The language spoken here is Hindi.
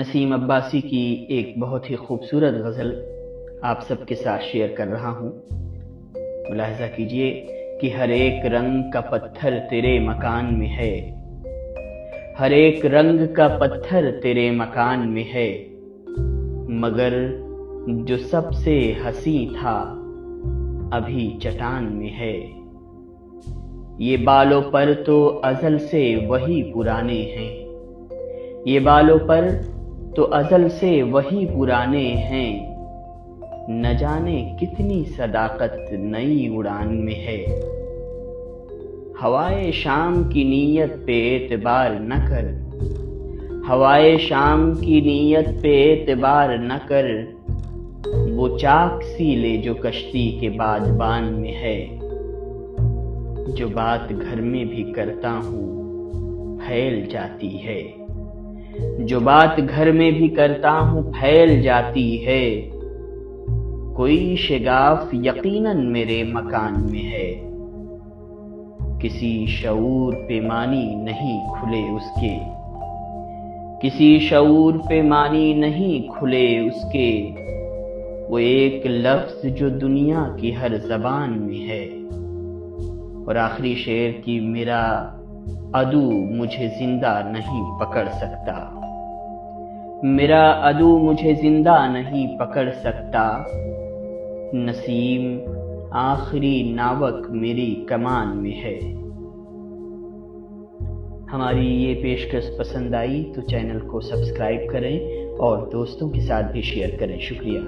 नसीम अब्बासी की एक बहुत ही खूबसूरत गज़ल आप सबके साथ शेयर कर रहा हूँ। मुलाहिज़ा कीजिए कि हर एक रंग का पत्थर तेरे मकान में है, हर एक रंग का पत्थर तेरे मकान में है, मगर जो सबसे हसी था अभी चट्टान में है। ये बालों पर तो अज़ल से वही पुराने हैं, ये बालों पर तो अज़ल से वही पुराने हैं, न जाने कितनी सदाकत नई उड़ान में है। हवाए शाम की नीयत पे एतबार न कर, हवाए शाम की नीयत पे एतबार न कर, वो चाक सी ले जो कश्ती के बादबान में है। जो बात घर में भी करता हूँ फैल जाती है, जो बात घर में भी करता हूँ फैल जाती है, कोई शिगाफ यकीनन मेरे मकान में है। किसी शऊर पे मानी नहीं खुले उसके, किसी शऊर पे मानी नहीं खुले उसके, वो एक लफ्ज़ जो दुनिया की हर ज़बान में है। और आखिरी शेर कि मेरा अदू मुझे जिंदा नहीं पकड़ सकता, मेरा अदू मुझे जिंदा नहीं पकड़ सकता, नसीम आखिरी नावक मेरी कमान में है। हमारी ये पेशकश पसंद आई तो चैनल को सब्सक्राइब करें और दोस्तों के साथ भी शेयर करें। शुक्रिया।